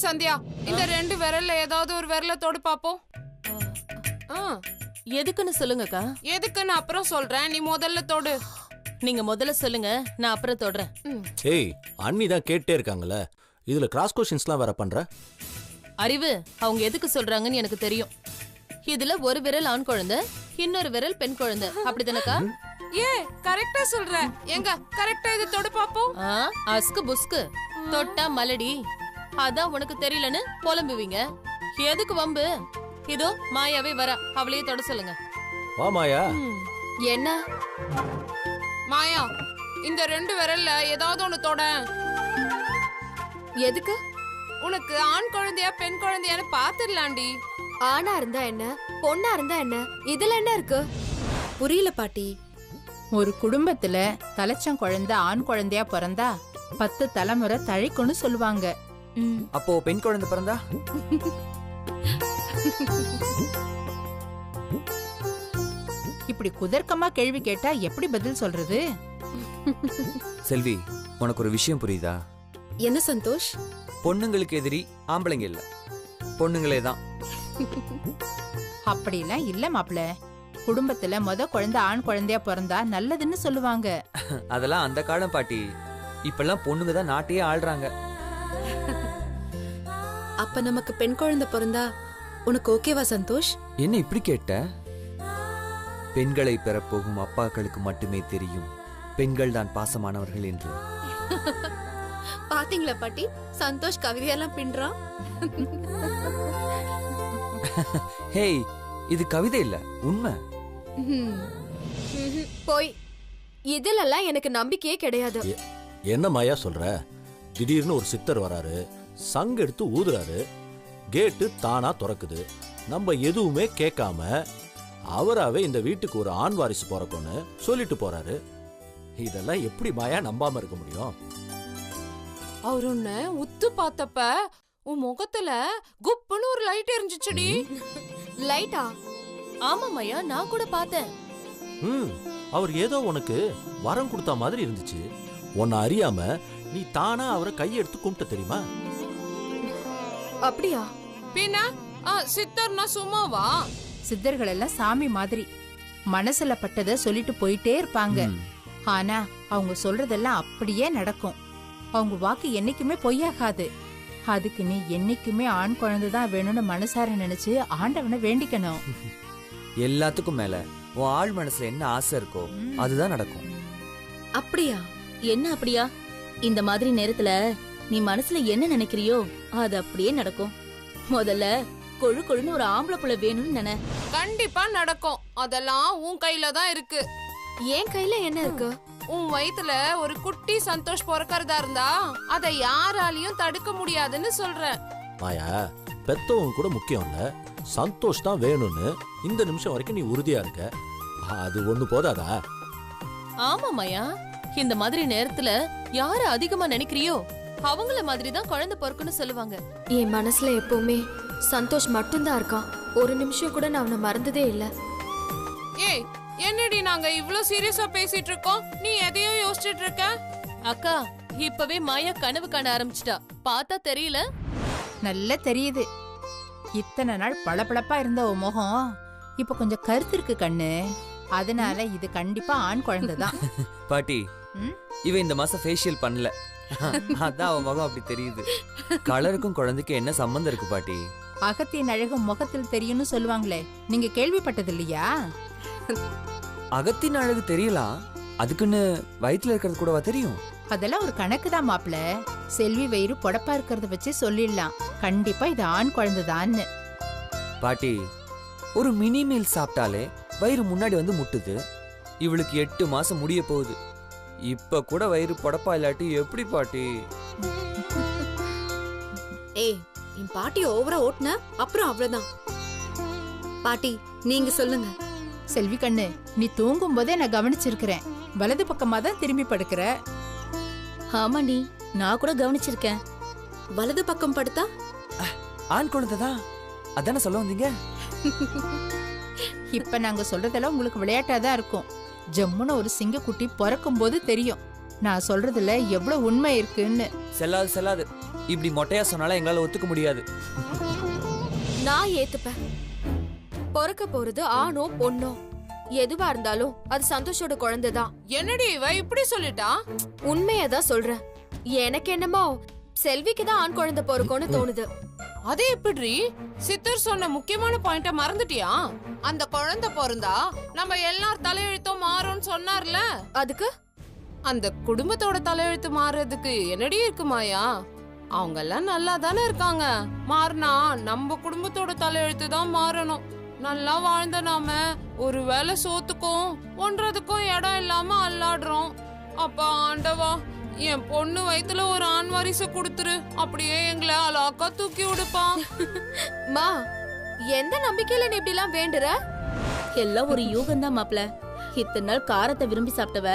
சந்தியா, இந்த 2 விரல்ல ஏதாவது ஒரு விரல தொடு பாப்போம். எதுக்குன்னு சொல்லுங்கக்கா. எதுக்குன்னு அப்புறம் சொல்றேன், நீ முதல்ல தொடு. நீங்க முதல்ல சொல்லுங்க, நான் அப்புறம் தொடுறேன். ஏய், அண்ணி தான் கேட்டே இருக்காங்கல்ல, இதுல கிராஸ் கொஸ்டின்ஸ்லாம் வேற பண்ற. அறிவு, அவங்க எதுக்கு சொல்றாங்கன்னு எனக்கு தெரியும். இதுல ஒரு விரல் ஆண் குழந்தை, இன்னொரு விரல் பெண் குழந்தை, அப்படிதானக்கா? ஏ, கரெக்டா சொல்ற. எங்க கரெக்டா இது தொடு பாப்போம். அஸ்கு புஸ்கு தொட்டா மலடி, அதான் உனக்கு தெரியலன்னு புலம்புவீங்க. எதுக்கு வம்பு? இதோ மாயாவே வர, அவளையே தொட சொல்லுங்க. வா மாயா. என்ன மாயா, இந்த 2 விரல்ல ஏதாவது ஒண்ணு தொட. எதுக்கு? உனக்கு ஆண் குழந்தையா பெண் குழந்தையான்னு பாத்துடலாண்டி. ஆணா இருந்தா என்ன, பொண்ணா இருந்தா என்ன, இதுல என்ன இருக்கு? புரியல பாட்டி. ஒரு குடும்பத்துல தலைச்சம் குழந்தை ஆண் குழந்தையா பிறந்தா 10 தலைமுறை தழைக்குன்னு சொல்லுவாங்க. அப்போ பெண் குழந்தை பிறந்தா? இப்படி குதர்க்கமா கேள்வி கேட்டா எப்படி பதில் சொல்றது? செல்வி, உனக்கு ஒரு விஷயம் புரியுதா? என்ன சந்தோஷ்? பொண்ணுங்களுக்கு எதிரி ஆம்பளைங்க இல்ல, பொண்ணுங்களே தான். அப்படிலாம் இல்ல மாப்ள. குடும்பத்துல குழந்தை ஆண் குழந்தையா பிறந்தா நல்லதுன்னு சொல்லுவாங்க. அதெல்லாம் அந்த காலம் பாட்டி. இப்பெல்லாம் பொண்ணுங்க தான் நாட்டையே ஆள்றாங்க. அப்ப நமக்கு பெண் குழந்தை பிறந்தா உனக்கு ஓகேவா சந்தோஷ்? என்ன இப்படி கேட்ட? பெண்களை பெறப்போகும் அப்பாக்களுக்கு மட்டுமே தெரியும் பெண்கள் தான் பாசமானவர்கள் என்று. பாத்தீங்களா பாட்டி, சந்தோஷ் கவிதையெல்லாம் பின்றான். ஹேய், இது கவிதை இல்ல, உண்மை. போய் இதுலெல்லாம் எனக்கு நம்பிக்கையே கிடையாது. என்ன மாயா சொல்ற? திடீர்னு ஒரு சித்தர் வராரு, சங்கு எடுத்து ஊதுறாரு, கேட்டு தானா திறக்குது. நம்ம எதுவுமே கேட்காம அவராவே இந்த வீட்டுக்கு ஒரு ஆண் வாரிசு பிறக்கும்னு சொல்லிட்டு போறாரு. இதெல்லாம் எப்படி மாயா நம்பாம இருக்க முடியும்? அவர் உன்னை உத்து பார்த்தப்ப உன் முகத்துல குப்புன்னு ஒரு லைட் எரிஞ்சிச்சுடி. லைட்டா? ஆமா மாயா, நான் கூட பார்த்தேன். அவர் ஏதோ உனக்கு வரம் கொடுத்த மாதிரி இருந்துச்சு. உன்னை அறியாம நீ தானா அவரை கையெடுத்து கும்பிட்ட தெரியுமா? அப்படியா? பின்ன சித்தர்னா சும்மாவா? சித்தர்கள் எல்லாம் சாமி மாதிரி மனசுல பட்டதை சொல்லிட்டு போயிட்டே இருப்பாங்க. ஆனா அவங்க சொல்றதெல்லாம் அப்படியே நடக்கும். அவங்க வாக்கு என்னைக்குமே பொய்யாகாது. அதுக்கு நீ என்னைக்குமே ஆண் குழந்தைதான் வேணும்னு மனசார நினைச்சு ஆண்டவனை வேண்டிக்கணும். எல்லாத்துக்கும் மேல உன் ஆள் மனசுல என்ன ஆசை இருக்கோ அதுதான் நடக்கும். அப்படியா? என்ன அப்படியா? இந்த மாதிரி நேரத்துல நீ மனசுல என்ன நினைக்கிறியோ அது அப்படியே நடக்கும். முதல்ல கொழு கொழுன்னு ஒரு ஆம்பளை புள்ள வேணும்னு நினை. கண்டிப்பா நடக்கும். அதெல்லாம் உன் கையில தான் இருக்கு. என் கையில என்ன இருக்கு? உன் வயித்துல ஒரு குட்டி சந்தோஷ் பிறக்கறதா இருந்தா அதை யாராலையும் தடுக்க முடியாதுன்னு சொல்றேன். மாயா, பெத்தவங்க கூட முக்கியம் இல்ல, சந்தோஷ் தான் வேணும்னு இந்த நிமிஷம் வரைக்கும் நீ உறுதியா இருக்க. அது ஒண்ணு போதாதா? ஆமா மாயா, இந்த மாதிரி நேரத்துல யார அதிகமா நினைக்கிறியோ அவங்கள மாதிரி தான் குழந்தை பிறக்குன்னு சொல்லுவாங்க. என் மனசுல எப்பவுமே சந்தோஷ் மட்டும்தான் இருக்கான். ஒரு நிமிஷம் கூட நான் அவனை மறந்ததே இல்ல. ஏய், என்னடி நாங்க இவ்ளோ சீரியஸா பேசிட்டு இருக்கோம், நீ எதையோ யோசிச்சுட்டு இருக்க? அக்கா, இப்பவே மாயா கனவு காண ஆரம்பிச்சிட்டா. பார்த்தா தெரியல? நல்லா தெரியுது. இத்தனை நாள் பளபளப்பா இருந்த உன் முகம் இப்ப கொஞ்சம் கருத்து இருக்கு கண்ணு. அதனால இது கண்டிப்பா ஆண் குழந்தைதான். பாட்டி, இவ இந்த மாசம் ஃபேஷியல் பண்ணல, அதான் அவன் முகம் அப்படி தெரியுது. கலருக்கும் குழந்தைக்கு என்ன சம்பந்தம் இருக்கு பாட்டி? அகத்தின் அழகு முகத்தில் தெரியும்னு சொல்லுவாங்களே, நீங்க கேள்விப்பட்டது இல்லையா? அகத்தின் அழகு தெரியலாம், அதுக்குன்னு வயிற்றுல இருக்கிறது கூடவா தெரியும்? அதெல்லாம் ஒரு கணக்கு தான் மாப்ள. செல்வி வயிறு பொடப்பா இருக்கிறத வச்சு சொல்லிடலாம் கண்டிப்பா இது ஆண் குழந்தைதான்னு. பாட்டி, ஒரு மினி மீல் சாப்பிட்டாலே வயிறு முன்னாடி வந்து முட்டுது. இவளுக்கு 8 மாசம் முடிய போகுது. இப்ப கூட வயிறு பொடப்பா இல்லாட்டி எப்படி பாட்டி? ஏய், என் பாட்டி ஓவரா ஓட்டுன அப்புறம் அவ்வளவுதான். பாட்டி, நீங்க சொல்லுங்க. செல்வி கண்ணு, நீ தூங்கும் போதே நான் கவனிச்சிருக்கிறேன். வலது பக்கமா தான் திரும்பி படுக்கிற. ஆமாண்டி, நான் கூட கவனிச்சிருக்கேன். வலது பக்கம் படுத்தா ஆண் குழந்தைதான், அதானே சொல்ல வந்தீங்க? இப்ப நாங்க சொல்றதெல்லாம் உங்களுக்கு விளையாட்டாதான் இருக்கும். ஜம்முன்னு ஒரு சிங்கக்குட்டி பிறக்கும் போது தெரியும். நான் சொல்றதுல எவ்வளவு உண்மை இருக்குன்னு. செல்லாது செல்லாது. இப்படி மொட்டையா சொன்னாலும் எங்களால ஒத்துக்க முடியாது. நான் ஏத்துப்பேன். பொறுக்க போறது ஆணோ பொண்ணோ எதுவா இருந்தாலும் அது சந்தோஷோட குழந்தைதான். என்னடி இவ இப்படி சொல்லிட்டா? உண்மையதான் சொல்றேன். எனக்கு என்னமோ செல்விக்கு தான் ஆண் குழந்தை பொறுக்கும்னு தோணுது. அதே எப்படி? சித்தர் சொன்ன முக்கியமான பாயிண்ட மறந்துட்டியா? அந்த குழந்தை பிறந்தா நம்ம எல்லார் தலையெழுத்தும் மாறும்னு சொன்னார்ல. அதுக்கு அந்த குடும்பத்தோட தலையெழுத்து மாறுறதுக்கு என்னடி இருக்கு மாயா? அவங்க எல்லாம் நல்லா தானே இருக்காங்க. மாறினா நம்ம குடும்பத்தோட தலையெழுத்து தான் மாறணும். நல்லா வாழ்ந்த நாம ஒருவேளை சோத்துக்கும் ஒன்றதுக்கும் இடம் இல்லாம அல்லாடுறோம். அப்ப ஆண்டவா, என் பொண்ணு வயித்துல ஒரு ஆண் வாரிசு கொடுத்துரு, அப்படியே எங்களை அலாக்கா தூக்கி விடுப்பா. மா, எந்த நம்பிக்கையில நீ இப்படி எல்லாம் வேண்டுற? எல்லாம் ஒரு யூகம் தான் மாப்ள. இத்தனை நாள் காரத்தை விரும்பி சாப்பிட்டவ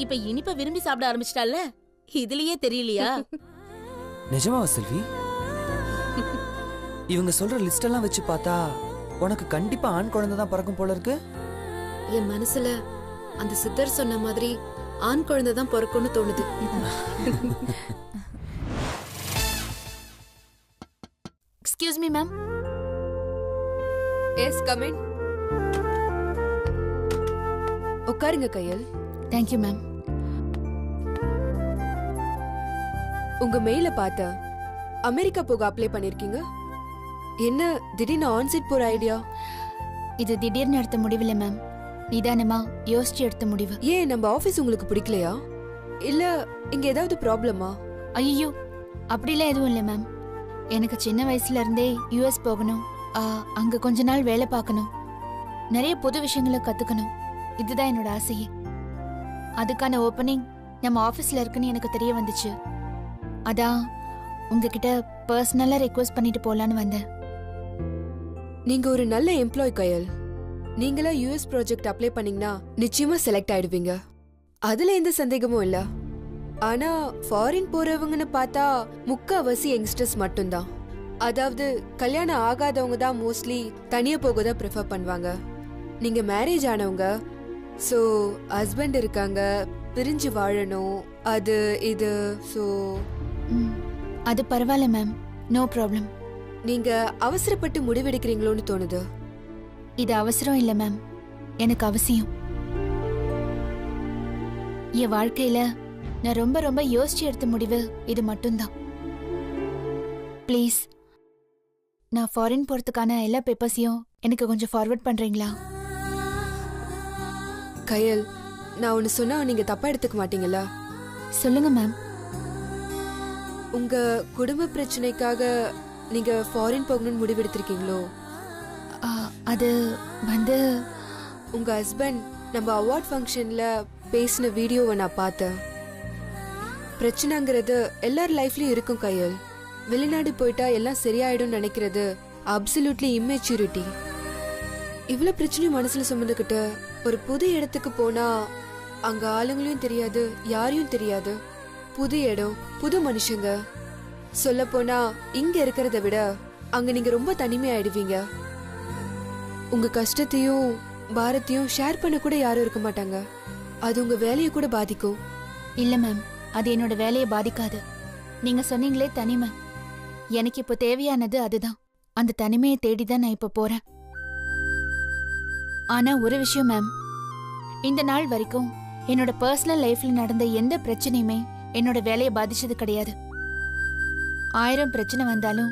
இப்ப இனிப்ப விரும்பி சாப்பிட ஆரம்பிச்சிட்டால. இதுலயே தெரியலையா? நிஜமாவா செல்வி? இவங்க சொல்ற லிஸ்ட் எல்லாம் வச்சு பார்த்தா உனக்கு கண்டிப்பா ஆண் குழந்தை தான் பிறக்கும் போல இருக்கு. என் மனசுல அந்த சித்தர் சொன்ன மாதிரி ஆண் குழந்தை தான் பிறக்கும்னு தோணுது. Excuse me ma'am. Yes, come in. உட்காருங்க கையல். Thank you ma'am. உங்க மெயில பார்த்த அமெரிக்கா போக அப்ளை பண்ணிருக்கீங்க. என்ன திடீர்னு ஆன்சைட் போற ஐடியா? இது திடீர்னு எடுத்த முடிவில்ல மேம். நிதானமா யோசிச்சு எடுத்த முடிவு. ஏன் நம்ம ஆபீஸ் உங்களுக்கு பிடிக்கலையா? இல்ல இங்க ஏதாவது ப்ராப்ளமா? ஐயோ, அப்படிலாம் எதுவும் இல்லை மேம். எனக்கு சின்ன வயசுல இருந்தே யூஎஸ் போகணும், அங்க கொஞ்ச நாள் வேலை பார்க்கணும், நிறைய புது விஷயங்களை கத்துக்கணும். இதுதான் என்னோட ஆசையே. அதுக்கான ஓப்பனிங் நம்ம ஆபீஸ்ல இருக்குன்னு எனக்கு தெரிய வந்துச்சு. அதான் உங்ககிட்ட பர்சனலா ரெக்வெஸ்ட் பண்ணிட்டு போலான்னு வந்தேன். நீங்க ஒரு நல்ல எம்ப்ளாய் கையல். நீங்களா யூஎஸ் ப்ராஜெக்ட் அப்ளை பண்ணீங்கன்னா நிச்சயமா செலக்ட் ஆயிடுவீங்க. அதுல எந்த சந்தேகமும் இல்ல. ஆனா ஃபாரின் போறவங்கன்னு பார்த்தா முக்காவாசி யங்ஸ்டர்ஸ் மட்டும்தான். அதாவது கல்யாணம் ஆகாதவங்க தான் மோஸ்ட்லி தனியா போக தான் ப்ரிஃபர் பண்ணுவாங்க. நீங்க மேரேஜ் ஆனவங்க, சோ ஹஸ்பண்ட் இருக்காங்க, பிரிஞ்சு வாழணும், அது இது. சோ அது பரவாயில்ல மேம், நோ ப்ராப்ளம். நீங்க அவசரப்பட்டு முடிவெடுக்கிறீங்களோன்னு தோணுது. இது அவசரம் இல்ல மேம், எனக்கு அவசியம். என் வாழ்க்கையில நான் ரொம்ப ரொம்ப யோசிச்சு எடுத்த முடிவு இது மட்டும்தான். ப்ளீஸ், நான் ஃபாரின் போறதுக்கான எல்லா பேப்பர்ஸையும் எனக்கு கொஞ்சம் ஃபார்வர்ட் பண்றீங்களா? கையல், நான் ஒன்னு சொன்னா நீங்க தப்பா எடுத்துக்க மாட்டீங்களா? சொல்லுங்க மேம். உங்க குடும்ப பிரச்சனைக்காக நீங்க ஃபாரின் போகணும்னு முடிவெடுத்திருக்கீங்களோ? அது வந்து உங்க ஹஸ்பண்ட் நம்ம அவார்ட் ஃபங்க்ஷன்ல பேசின வீடியோவை நான் பார்த்தேன். பிரச்சனைங்கிறது எல்லார் லைஃப்லயும் இருக்கும் கையல். வெளிநாடு போயிட்டா எல்லாம் சரியாயிடும் நினைக்கிறது அப்சல்யூட்லி இம்மெச்சூரிட்டி. இவ்வளவு பிரச்சனையும் மனசுல சுமந்துக்கிட்டு ஒரு புது இடத்துக்கு போனா அங்க ஆளுங்களையும் தெரியாது, யாரையும் தெரியாது. புது இடம், புது மனுஷங்க. சொல்ல போனா இங்க இருக்கிறத விட அங்க நீங்க ரொம்ப தனிமையாயிடுவீங்க. உங்க கஷ்டத்தையும் பாரத்தையும் ஷேர் பண்ண கூட யாரும் இருக்க மாட்டாங்க. அது உங்க வேலையை கூட பாதிக்கும். இல்ல மேம், அது என்னோட வேலையை பாதிக்காது. நீங்க சொன்னீங்களே தனிமை, எனக்கு இப்போ தேவையானது அதுதான். அந்த தனிமையை தேடிதான் நான் இப்ப போறேன். ஆனா ஒரு விஷயம் மேம், இந்த நாள் வரைக்கும் என்னோட பர்சனல் லைஃப்ல நடந்த எந்த பிரச்சனையுமே என்னோட வேலையை பாதிச்சது கிடையாது. 1000 பிரச்சனை வந்தாலும்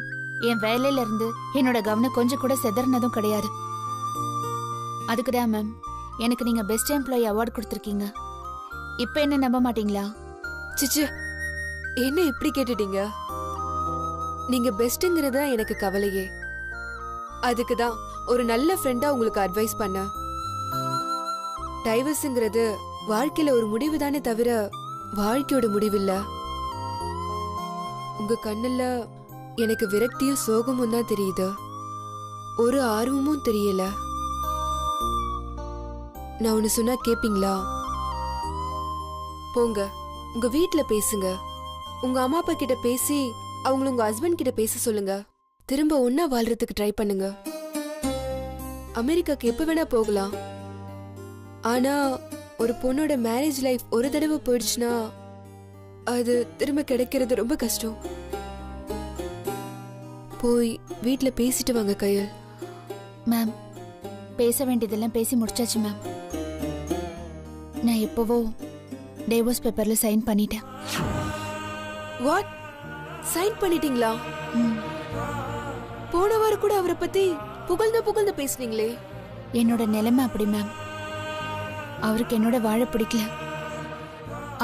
என் வேலையில இருந்து என்னோட கவனம் கொஞ்சம் கூட செதறினதும் கிடையாது. அதுக்குதான் மேம் எனக்கு நீங்க பெஸ்ட் எம்ப்ளாயி அவார்ட் கொடுத்துருக்கீங்க. இப்ப என்ன நம்ப மாட்டீங்களா? சிச்சு, என்ன இப்படி கேட்டுட்டீங்க? நீங்க பெஸ்ட்ங்கிறதா எனக்கு கவலையே. அதுக்குதான் ஒரு நல்ல ஃப்ரெண்டா உங்களுக்கு அட்வைஸ் பண்ண. டைவர்ஸ்ங்கிறது வாழ்க்கையில ஒரு முடிவு தானே தவிர வாழ்க்கையோட முடிவில்ல. உங்க கண்ணுல எனக்கு விரக்தியும் சோகமும் தான் தெரியுது, ஒரு ஆர்வமும் தெரியல. நான் ஒன்னு சொன்னா கேப்பீங்களா? போங்க, உங்க வீட்ல பேசுங்க. உங்க அம்மா அப்பா கிட்ட பேசி அவங்கள உங்க ஹஸ்பண்ட் கிட்ட பேச சொல்லுங்க. திரும்ப ஒன்னா வாழ்றதுக்கு ட்ரை பண்ணுங்க. அமெரிக்காக்கு எப்ப வேணா போகலாம். ஆனா ஒரு பொண்ணோட மேரேஜ் லைஃப் ஒரு தடவை போயிடுச்சுன்னா அது திரும்ப கிடைக்கிறது ரொம்ப கஷ்டம். போய் வீட்ல பேசிட்டு வாங்க கையல். மேம், பேச வேண்டியதெல்லாம் பேசி முடிச்சாச்சு மேம். நான் எப்பவோ டைவோர்ஸ் பேப்பர்ல சைன் பண்ணிட்டேன். வாட்? சைன் பண்ணிட்டீங்களா? போன வாரம் கூட அவரை பத்தி புகழ்ந்து பேசுனீங்களே. என்னோட நிலைமை அப்படி மேம். அவருக்கு என்னோட வாழ பிடிக்கல,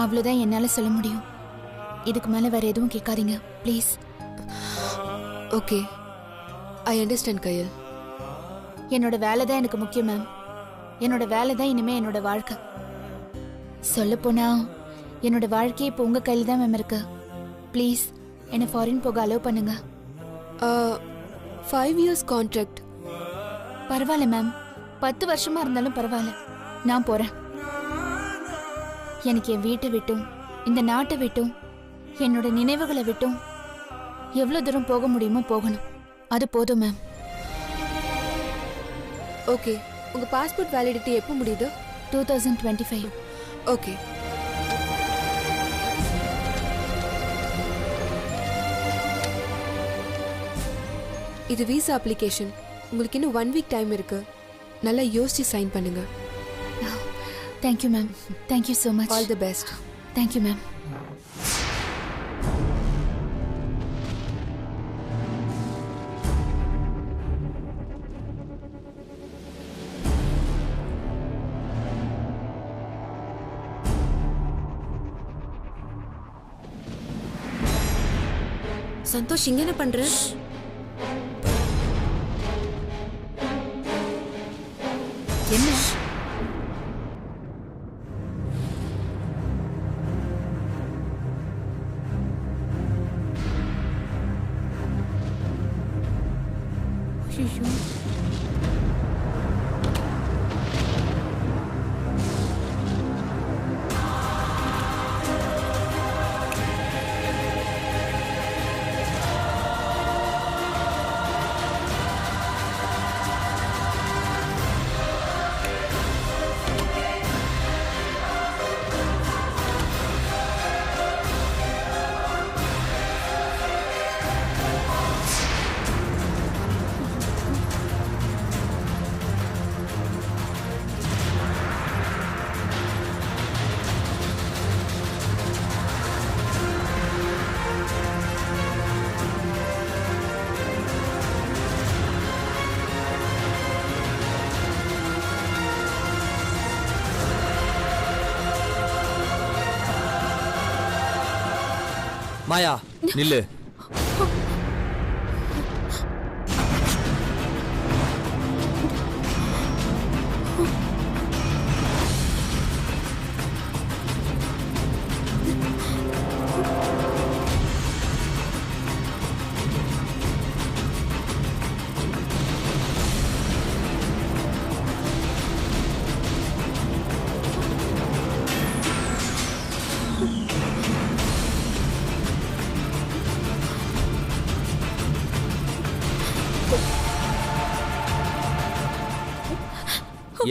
அவ்வளவுதான் என்னால சொல்ல முடியும். இதுக்கு மேல வேற எதுவும் கேட்காதீங்க ப்ளீஸ். ஓகே, ஐ அண்டர்ஸ்டாண்ட் கையல். என்னோட வேலை தான் எனக்கு முக்கியம் மேம். என்னோட வேலை தான் இனிமே என்னோட வாழ்க்கை. சொல்ல போனா என்னோட வாழ்க்கையே இப்போ உங்க கையில தான் மேம் இருக்கு. ப்ளீஸ் என்னை ஃபாரின் போக அலோவ் பண்ணுங்க. 5 years கான்ட்ராக்ட். பரவாயில்ல மேம், 10 வருஷமா இருந்தாலும் பரவாயில்ல, நான் போறேன். எனக்கு என் வீட்டை விட்டும் இந்த நாட்டை விட்டும் என்னோட நினைவுகளை விட்டும் எவ்வளவு தூரம் போக முடியுமோ போகணும். அது போதும் மேம். ஓகே, உங்க பாஸ்போர்ட் வேலிடிட்டி எப்போ முடியுது? 2025. ஓகே. இது விசா அப்ளிகேஷன். உங்களுக்கு இன்னும் 1 week டைம் இருக்கு. நல்லா யோசிச்சு சைன் பண்ணுங்க. Thank you ma'am. Thank you so much. All the best. Thank you ma'am. Santhosh, இங்க என்ன பண்ற? என்ன? ஐயோ, மாயா நில்லு.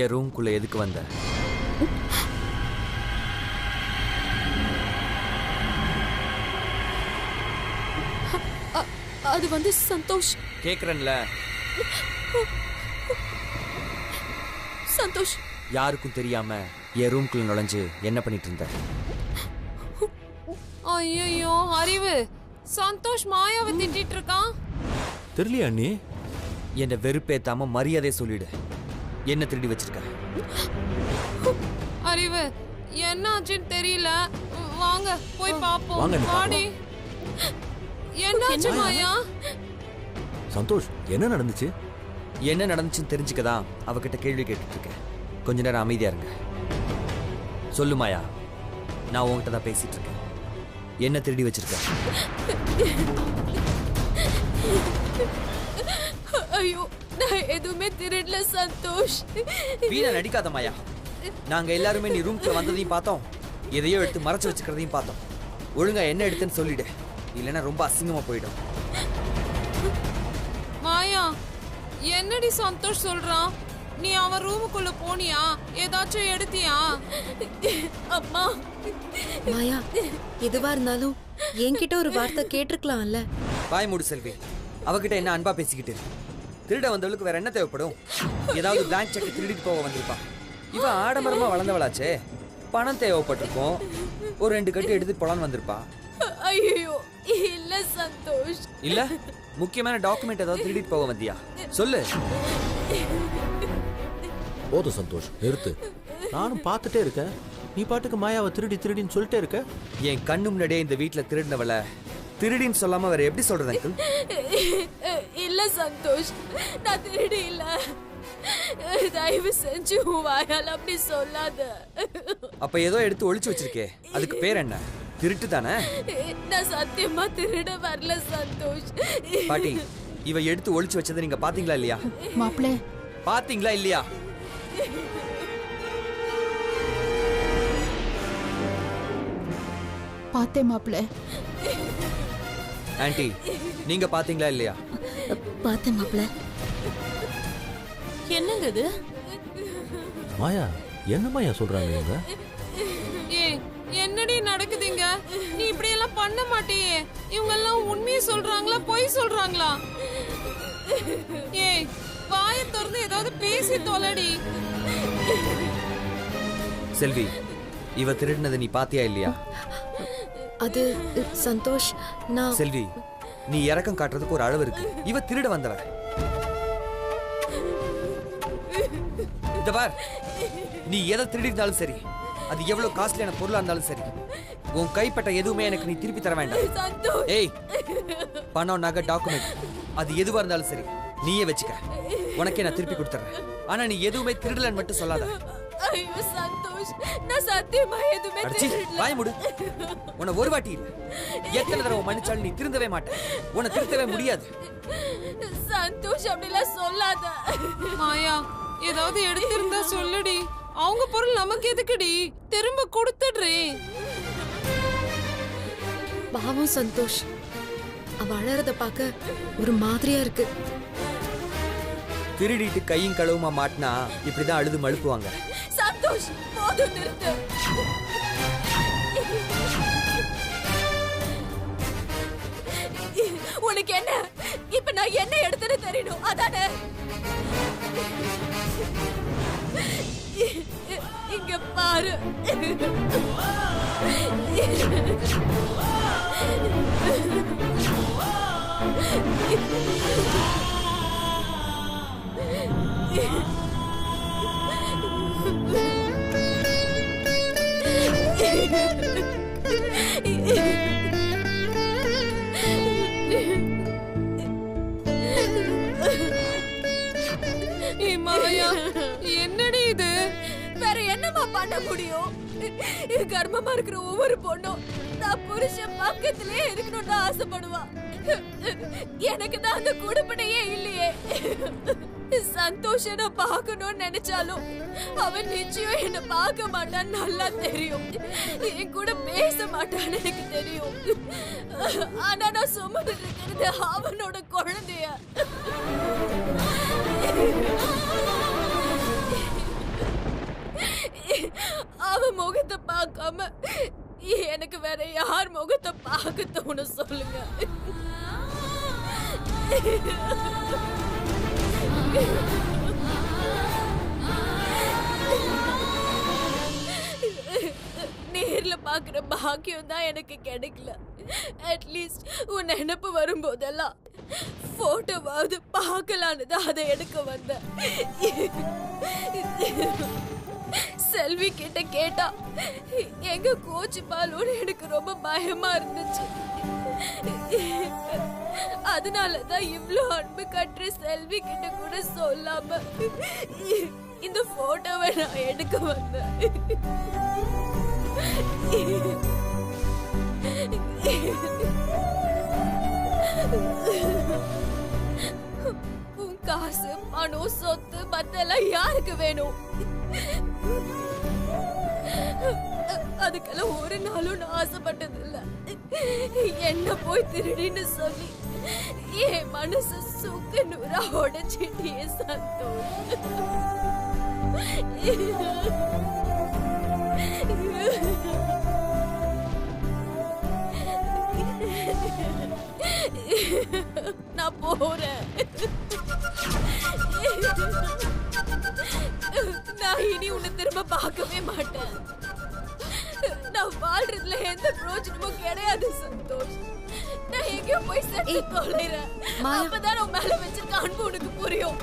என் ரூம்குள்ள எதுக்கு வந்த? அது வந்து சந்தோஷ். கேக்குறேன்ல. சந்தோஷ் யாருக்கும் தெரியாம என் ரூம்குள்ள நுழைஞ்சு என்ன பண்ணிட்டு இருந்த? ஐயோ அறிவு, சந்தோஷ் மாயாவை திட்டிட்டு இருக்கான். தெரியலையா நீ? என்ன வெறுப்பேத்தாம மரியாதை சொல்லிடு. என்ன திருடி வச்சிருக்க? அறிவு, என்ன ஆச்சுன்னு தெரியல. வாங்க போய் பாப்போம். வாங்க, நீ வாடி. என்னாச்சு மாயா? சந்தோஷ், என்ன நடந்துச்சு? என்ன நடந்துச்சுன்னு தெரிஞ்சுக்கதான் அவகிட்ட கேள்வி கேட்டுட்டு இருக்கேன். கொஞ்ச நேரம் அமைதியா இருங்க. சொல்லு மாயா, நான் உங்ககிட்ட தான் பேசிட்டு இருக்கேன். என்ன திருடி வச்சிருக்க? ஐயோ, நான் எதுவுமே திருடல சந்தோஷ். வீணா நடிக்காத மாயா. நாங்க எல்லாருமே நீ ரூம்க்கு வந்ததையும் பார்த்தோம், எதையோ எடுத்து மறைச்சு வச்சுக்கிறதையும் பார்த்தோம். ஒழுங்கா என்ன எடுத்துன்னு சொல்லிடு, இல்லைன்னா ரொம்ப அசிங்கமா போயிடும். மாயா, என்னடி சந்தோஷ் சொல்றான்? நீ அவன் ரூமுக்குள்ள போனியா? ஏதாச்சும் எடுத்தியா? அம்மா மாயா, எதுவா இருந்தாலும் என்கிட்ட ஒரு வார்த்தை கேட்டிருக்கலாம்ல. வாய் மூடு செல்வி. அவகிட்ட என்ன அன்பா பேசிக்கிட்டு? திருட வந்தவளுக்கு வேற என்ன தேவைப்படும்? ஏதாவது பிளாங்க் செக் திருடிட்டு போக வந்திருப்பா. இவ ஆடம்பரமா வளர்ந்தவளாச்சே, பணம் தேவைப்பட்டிருக்கும். ஒரு 2 கட்டு எடுத்து போலான்னு வந்திருப்பா. ஐயோ இல்ல சந்தோஷ். இல்ல முக்கியமான டாக்குமெண்ட் ஏதாவது திருடிட்டு போக வந்தியா? சொல்லு. போதும் சந்தோஷ், நிறுத்து. நானும் பார்த்துட்டே இருக்கேன். நீ பாட்டுக்கு மாயாவை திருடின்னு சொல்லிட்டே இருக்க. என் கண்ணு முன்னாடியே இந்த வீட்டுல திருடினவள திருடின்னு சொல்லாம வேற எப்படி சொல்றது அங்கிள்? இல்ல சந்தோஷ், நான் திருடி இல்ல. தயவு செஞ்சு வாயால அப்படி சொல்லாத. அப்ப ஏதோ எடுத்து ஒளிச்சு வச்சிருக்கே, அதுக்கு பேர் என்ன? திருட்டு தானே? நான் சத்தியமா திருட வரல சந்தோஷ். பாட்டி, இவ எடுத்து ஒளிச்சு வச்சதை நீங்க பாத்தீங்களா இல்லையா? மாப்பிள்ள, பாத்தீங்களா இல்லையா? பார்த்தேன் மாப்பிள்ள. ஆன்ட்டி, நீங்க பாத்தீங்களா இல்லையா? பார்த்தேன் மாப்பிள்ள. என்னங்க இது? மாயா, என்ன மாயா சொல்றாங்க இவங்க? ஏய், என்னடி நடக்குதுங்க? நீ இப்படி எல்லாம் பண்ண மாட்டியே. இவங்க எல்லாம் உண்மையை சொல்றாங்களா பொய் சொல்றாங்களா? ஏய், வாயை திறந்து ஏதாவது பேசி தொலைடி. செல்வி, இவ திருடினதை நீ பாத்தியா இல்லையா? அது சந்தோஷ், நான் செல்வி, நீ இறக்கம் காட்டுறதுக்கு ஒரு அளவு இருக்கு. இவ திருட வந்தவ. இந்த பார், நீ எதை திருடி இருந்தாலும் சரி, அது எவ்வளவு காஸ்ட்லியான பொருளா இருந்தாலும் சரி, உன் கைப்பட்ட எதுவுமே எனக்கு நீ திருப்பி தர வேண்டாம். ஏய், பணம், நகை, டாக்குமெண்ட், அது எதுவா இருந்தாலும் சரி நீயே வச்சுக்க. உனக்கே நான் திருப்பி கொடுத்துறேன். ஆனா நீ எதுவுமே திருடலன்னு மட்டும் சொல்லாத. ஐயோ சந்தோஷ், நான் சத்தியமா எதுவுமே திருடல. வாய் மூடு. உன்னை ஒரு வாட்டி இல்ல, எத்தனை தடவை மன்னிச்சாலும் நீ திருந்தவே மாட்டேன். உன்னை திருத்தவே முடியாது. சந்தோஷ் அப்படிலாம் சொல்லாத. மாயா, ஏதாவது எடுத்திருந்தா சொல்லுடி. அவங்க பொருள் நமக்கு எதுக்குடி? திரும்ப கொடுத்துடுறே. பாவம் சந்தோஷ், அவ அழறத பார்க்க ஒரு மாதிரியா இருக்கு. திருடிட்டு கையும் களவுமா மாட்டினா இப்படிதான் அழுது மழுப்புவாங்க. சந்தோஷ், போதும் நிறுத்து. உனக்கு என்ன இப்ப நான் என்ன எடுத்துன்னு தெரியணும் அதானே? இங்க பாரு. மாயா, என்னடி இது? வேற என்னமா பண்ண முடியும்? கர்ப்பமா இருக்கிற ஒவ்வொரு பொண்ணும் நான் புருஷன் பக்கத்திலே இருக்கணும்னு ஆசைப்படுவா. எனக்கு தான் அந்த குடுப்பனையே இல்லையே. சந்தோஷம் பார்க்கணும்னு நினைச்சாலும் அவன் நிச்சயம் என்ன பார்க்க மாட்டான்னு நல்லா தெரியும். என் கூட பேச மாட்டான்னு எனக்கு தெரியும். ஆனா நான் சுமந்து இருக்கிறது அவனோட குழந்தைய. அவன் முகத்தை பார்க்காம எனக்கு வேற யார் முகத்தை பார்க்க தோணு சொல்லுங்க. நேர்ல பாக்குற பாக்கியம் தான் எனக்கு கிடைக்கல. அட்லீஸ்ட் உன் நினைப்பு வரும்போதெல்லாம் போட்டோவாவது பார்க்கலான்னு தான் அதை எடுக்க வந்தேன். செல்வி கிட்ட கேட்டா எங்க கோச்சு பாலோன்னு எனக்கு ரொம்ப பயமா இருந்துச்சு. அதனாலதான் இவ்ளோ அன்பு கட்டுற செல்வி கிட்ட கூட சொல்லாம இந்த போட்டோவை நான் எடுக்க வந்தேன். உன் காசு, பணம், சொத்து மத்தெல்லாம் யாருக்கு வேணும்? அதுக்கெல்லாம் ஒரு நாளும் நான் ஆசைப்பட்டது இல்ல. என்ன போய் திருடின்னு சொல்லி என் மனசு சுக்கு நூறா உடைச்சிட்டியே சந்தோஷ். நான் போறேன். நான் இனி உன்னை திரும்ப பார்க்கவே மாட்டேன். நான் வாழ்றதுல எந்த பிரயோஜனமும் கிடையாது சந்தோஷ். நான் எங்கேயோ போய் செத்து தொலைறேன். அப்பதான் உன் மேல வச்சிருக்க அன்பு உனக்கு புரியும்.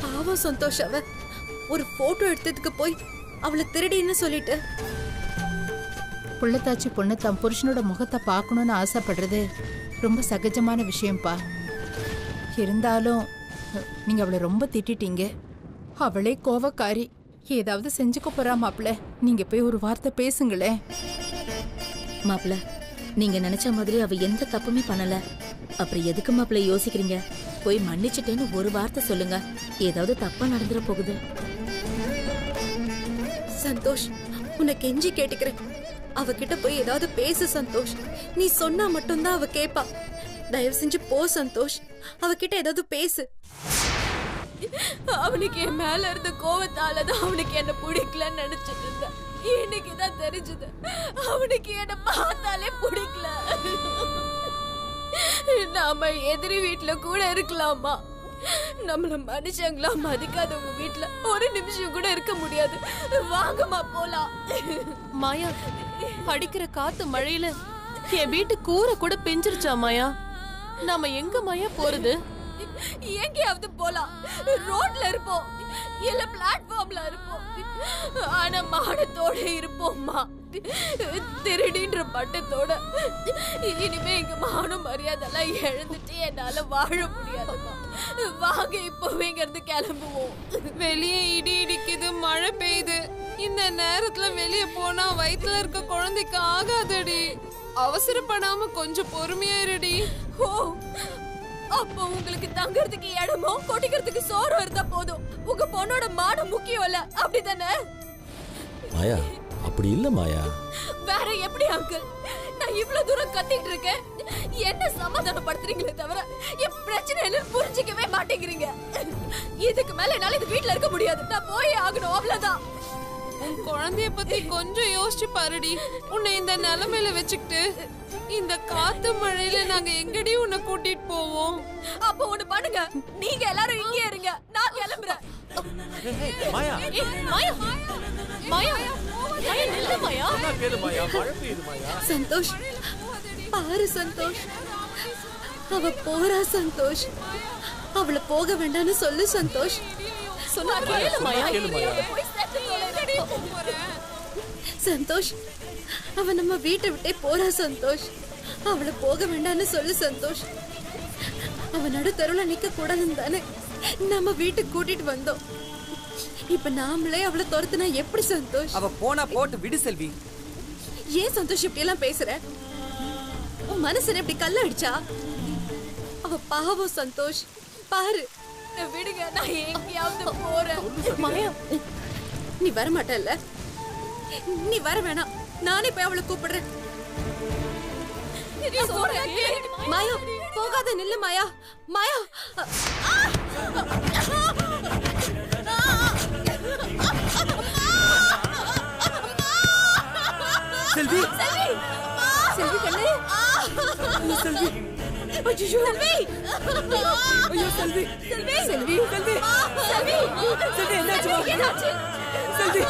பாவம் சந்தோஷ், அவ ஒரு போட்டோ எடுத்ததுக்கு போய் அவளை திருடின்னு சொல்லிட்டு. புள்ளத்தாச்சி பொண்ணு தன் புருஷனோட முகத்தை பார்க்கணும்னு ஆசைப்படுறது ரொம்ப சகஜமான விஷயம்ப்பா. இருந்தாலும் நீங்க அவளை ரொம்ப திட்டிட்டீங்க. அவளே கோவக்காரி, ஏதாவது செஞ்சுக்க போறா மாப்பிள்ள. நீங்க போய் ஒரு வார்த்தை பேசுங்களேன். மாப்பிள்ள, நீங்க நினைச்ச மாதிரி அவ எந்த தப்புமே பண்ணல. அப்புறம் எதுக்கு மாப்பிள்ள யோசிக்கிறீங்க? போய் மன்னிச்சிட்டேன்னு ஒரு வார்த்தை சொல்லுங்க. ஏதாவது தப்பா நடந்துட போகுது. சந்தோஷ், உன்னை கெஞ்சி கேட்டுக்கிறேன், அவகிட்ட போய் ஏதாவது பேசு சந்தோஷ். நீ சொன்னா மட்டும்தான் அவ கேப்பா. தயவு செஞ்சு போ சந்தோஷ், அவகிட்ட ஏதாவது பேசு. அவனுக்கு என் மேல இருந்த கோவத்தாலதான் அவனுக்கு என்ன பிடிக்கலன்னு நினைச்சிட்டு இருந்தேன். இன்னைக்குதான் தெரிஞ்சது அவனுக்கு என்ன பார்த்தாலே பிடிக்கல. நாம எதிரி வீட்டுல கூட இருக்கலாமா, நம்மள மனுஷங்களா மதிக்காதவங்க வீட்டுல ஒரு நிமிஷம் கூட இருக்க முடியாது. வாங்கம்மா போலாம். மாயா, அடிக்கிற காத்து மழையில என் வீட்டு கூரை கூட பிஞ்சிருச்சா மாயா? நாம எங்க மாயா போறது? எங்கேயாவது போலாம். ரோட்ல இருப்போம், இல்ல பிளாட்ஃபார்ம்ல இருப்போம். ஆனா மானத்தோட இருப்போம்மா. திருடின்ற பட்டத்தோட. இனிமே இங்க மானம் மரியாதைலாம் இழந்துட்டு என்னால வாழ முடியாதுமா. வாங்க இப்பவே இங்க இருந்து கிளம்புவோம். வெளியே இடி இடிக்குது, மழை பெய்யுது. இந்த நேரத்துல வெளியே போனா வயித்துல இருக்க குழந்தைக்கு ஆகாதடி. அவசரப்படாம கொஞ்சம் பொறுமையா இருடி. ஓ, அப்போ உங்களுக்கு தங்கறதுக்கு இடமோ கொட்டிக்கிறதுக்கு சோறு இருந்தா போதும். உங்க பொண்ணோட மானம் முக்கியம் இல்ல, அப்படிதானே? மாயா, அப்படி இல்ல மாயா. வேற எப்படி அங்கிள்? நான் இவ்வளவு தூரம் கத்திட்டு இருக்கேன், என்ன சமாதானப்படுத்துறீங்களே தவிர என் பிரச்சனை என்ன புரிஞ்சிக்கவே மாட்டேங்கிறீங்க. இதுக்கு மேல என்னால இந்த வீட்டுல இருக்க முடியாது. நான் போயே ஆகணும், அவ்வளவுதான். உன் குழந்தைய பத்தி கொஞ்சம் யோசிச்சு பாருடி. உன்னை இந்த நிலைமையில வச்சுக்கிட்டு இந்த காத்து மழையில நாங்க எங்கடி உன்னை கூட்டிட்டு போவோம்? அப்போ ஒண்ணு பண்ணுங்க, நீங்க எல்லாரும் இங்கே இருங்க, நான் கிளம்புறேன். மாயா, மாயா, மாயா, மாயா, நில்லு மாயா. கேளு மாயா, மழை பெய்யுது மாயா. சந்தோஷ், பாரு சந்தோஷ், அவ போறா சந்தோஷ். அவளை போக வேண்டாம்னு சொல்லு சந்தோஷ். சொன்னா கேளு மாயா. சந்தோஷ், அவ நம்ம வீட்டை விட்டே போறா சந்தோஷ். அவளை போக வேண்டாம்னு சொல்லு சந்தோஷ். அவ நடு தெருவுல நிக்க கூடாதுன்னு தானே நம்ம வீட்டுக்கு கூட்டிட்டு வந்தோம். இப்ப நாமளே அவளை துரத்துனா எப்படி சந்தோஷ்? அவ போனா போட்டு விடு செல்வி. ஏன் சந்தோஷ் இப்படி எல்லாம் பேசுற? உன் மனசுல இப்படி கல்ல அடிச்சா? அவ பாவம் சந்தோஷ், பாரு. விடுங்க, நான் எங்கேயாவது போறேன். மாயா, நீ வர மாட்டல்ல? நீ வர வேணாம், நானே போய் அவளை கூப்பிடுறேன். மாயா, போகாத, நில்லு மாயா. மாயா, செல்வி, செல்வி கண்ணே. செல்வி, ஐயோ செல்வி, ஐயோ செல்வி, செல்வி, செல்வி, செல்வி, செல்வி, செல்வி, என்னாச்சு? செல்வி.